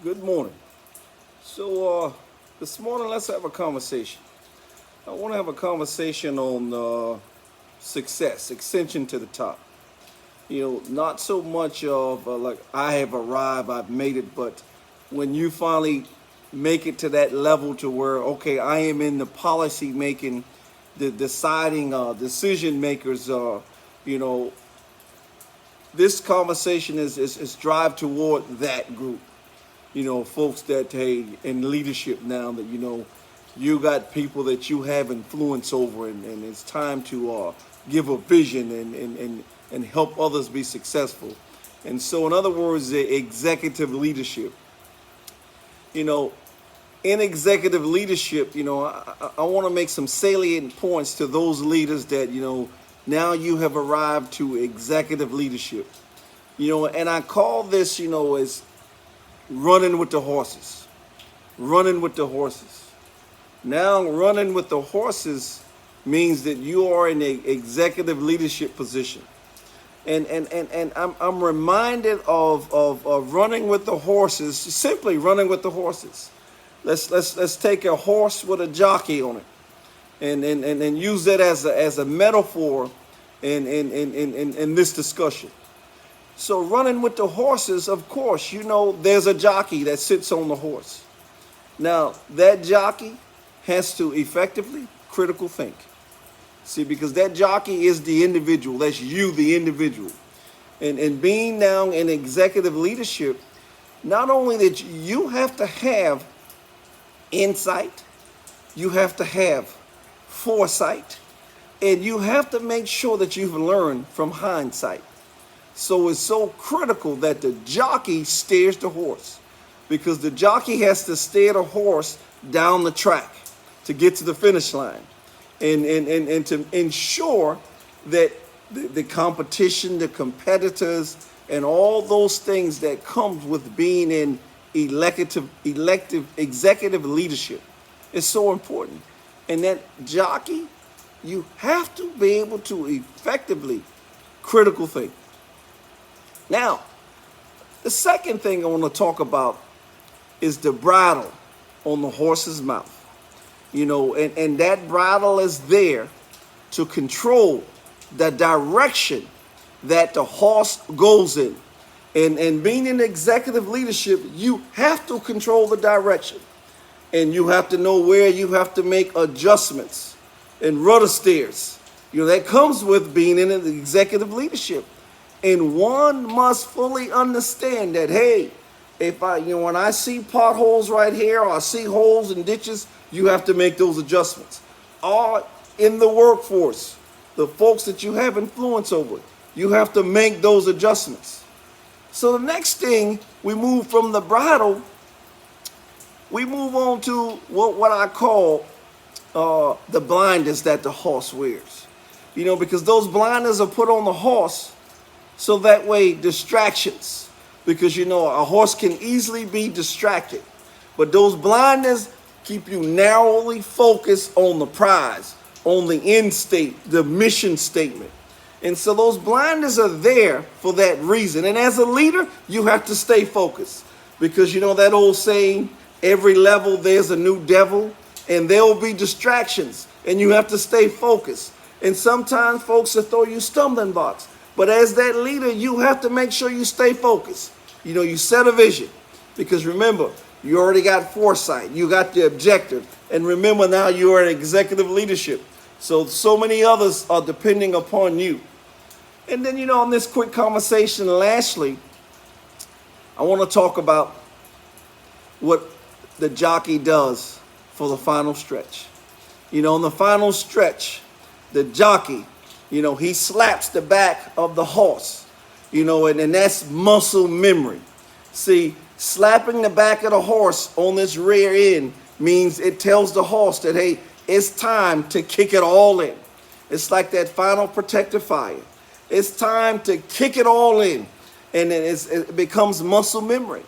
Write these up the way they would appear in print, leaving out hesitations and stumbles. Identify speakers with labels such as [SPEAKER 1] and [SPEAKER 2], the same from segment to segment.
[SPEAKER 1] Good morning. So, this morning, let's have a conversation. I want to have a conversation on success, ascension to the top. Not so much of like I have arrived, I've made it, but when you finally make it to that level to where, okay, I am in the policy making, the deciding decision makers, you know, this conversation is drive toward that group. Folks that, hey, in leadership now that, you got people that you have influence over, and it's time to give a vision and help others be successful. And so, in other words, the executive leadership. You know, in executive leadership, I want to make some salient points to those leaders that, now you have arrived to executive leadership. And I call this, as running with the horses. Running with the horses. Now, running with the horses means that you are in an executive leadership position. And I'm reminded of running with the horses, simply running with the horses. Let's take a horse with a jockey on it and use that as a metaphor in this discussion. So running with the horses, of course, there's a jockey that sits on the horse. Now, that jockey has to effectively critical think. See, because that jockey is the individual. That's you, the individual. And being now in executive leadership, not only that you have to have insight, you have to have foresight, and you have to make sure that you've learned from hindsight. So it's so critical that the jockey steers the horse, because the jockey has to steer the horse down the track to get to the finish line and to ensure that the competition, the competitors, and all those things that comes with being in executive leadership is so important. And that jockey, you have to be able to effectively critical think. Now, the second thing I want to talk about is the bridle on the horse's mouth. And that bridle is there to control the direction that the horse goes in. And being in executive leadership, you have to control the direction. And you have to know where you have to make adjustments and rudder steers. That comes with being in an executive leadership. And one must fully understand that, hey, if when I see potholes right here, or I see holes and ditches, you have to make those adjustments. Or in the workforce, the folks that you have influence over, you have to make those adjustments. So the next thing, we move from the bridle, we move on to what I call the blinders that the horse wears. Because those blinders are put on the horse so that way distractions, because a horse can easily be distracted, but those blinders keep you narrowly focused on the prize, on the end state, the mission statement. And so those blinders are there for that reason. And as a leader, you have to stay focused, because that old saying, every level there's a new devil, and there will be distractions, and you have to stay focused. And sometimes folks will throw you stumbling blocks. But as that leader, you have to make sure you stay focused. You set a vision, because remember, you already got foresight. You got the objective. And remember, now you are in executive leadership. So many others are depending upon you. And then, on this quick conversation, lastly, I want to talk about what the jockey does for the final stretch. In the final stretch, the jockey, he slaps the back of the horse, and that's muscle memory. See, slapping the back of the horse on this rear end means it tells the horse that, hey, it's time to kick it all in. It's like that final protective fire. It's time to kick it all in, and it becomes muscle memory.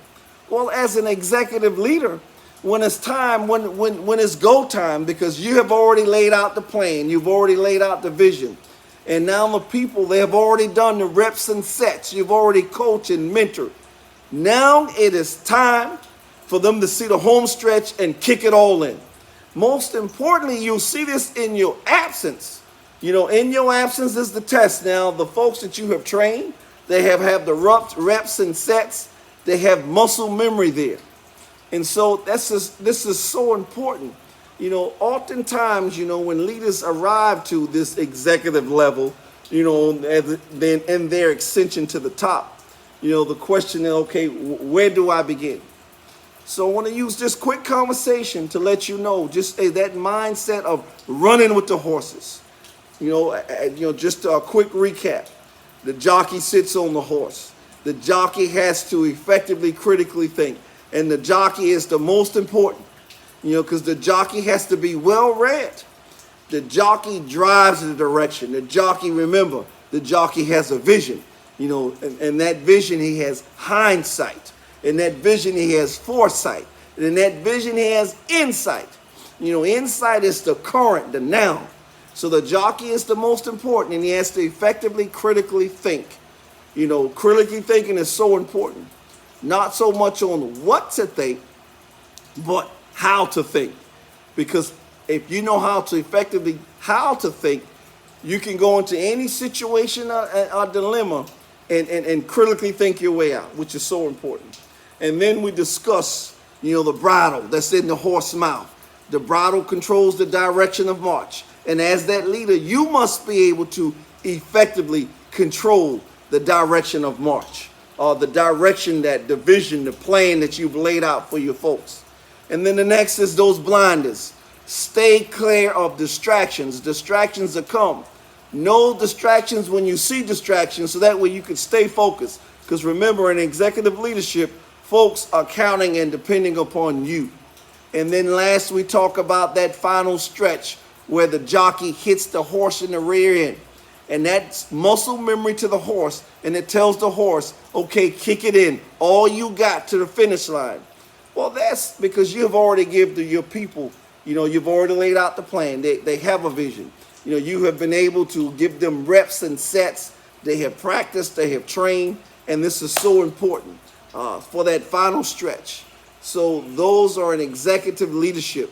[SPEAKER 1] Well, as an executive leader, when it's time, when it's go time, because you have already laid out the plan, you've already laid out the vision, and now the people, they have already done the reps and sets, you've already coached and mentored. Now it is time for them to see the home stretch and kick it all in. Most importantly, you'll see this in your absence. In your absence is the test. Now, the folks that you have trained, they have the reps and sets. They have muscle memory there. And so this is so important. Oftentimes, when leaders arrive to this executive level, then in their ascension to the top, the question is, okay, where do I begin? So I want to use this quick conversation to let you know just that mindset of running with the horses. Just a quick recap. The jockey sits on the horse. The jockey has to effectively critically think. And the jockey is the most important, because the jockey has to be well read. The jockey drives the direction. The jockey, remember, the jockey has a vision, and that vision he has hindsight. In that vision, he has foresight. And in that vision, he has insight. Insight is the current, the now. So the jockey is the most important, and he has to effectively, critically think. Critically thinking is so important. Not so much on what to think, but how to think. Because if you know how to think, you can go into any situation or dilemma and critically think your way out, which is so important. And then we discuss, the bridle that's in the horse's mouth. The bridle controls the direction of march. And as that leader, you must be able to effectively control the direction of march, the direction, the vision, the plan that you've laid out for your folks. And then the next is those blinders. Stay clear of distractions. Distractions that come. No distractions when you see distractions, so that way you can stay focused. Because remember, in executive leadership, folks are counting and depending upon you. And then last, we talk about that final stretch where the jockey hits the horse in the rear end. And that's muscle memory to the horse. And it tells the horse, okay, kick it in. All you got to the finish line. Well, that's because you've already given your people, you've already laid out the plan. They have a vision. You have been able to give them reps and sets. They have practiced, they have trained. And this is so important for that final stretch. So those are in executive leadership.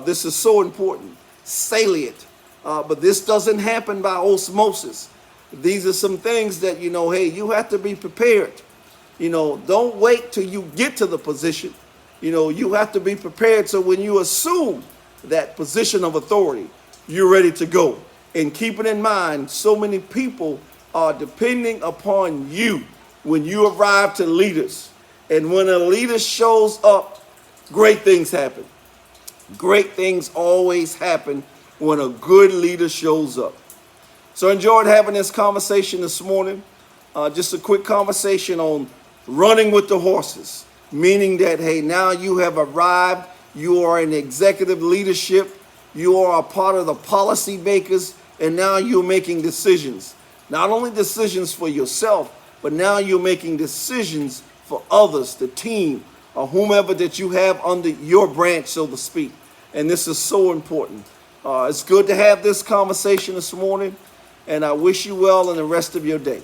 [SPEAKER 1] This is so important. Salient. But this doesn't happen by osmosis. These are some things that, hey, you have to be prepared. Don't wait till you get to the position. You have to be prepared so when you assume that position of authority, you're ready to go. And keeping in mind, so many people are depending upon you when you arrive to leaders. And when a leader shows up, great things happen. Great things always happen when a good leader shows up. So I enjoyed having this conversation this morning. Just a quick conversation on running with the horses, meaning that, hey, now you have arrived. You are in executive leadership. You are a part of the policy makers, and now you're making decisions. Not only decisions for yourself, but now you're making decisions for others, the team, or whomever that you have under your branch, so to speak. And this is so important. It's good to have this conversation this morning, and I wish you well in the rest of your day.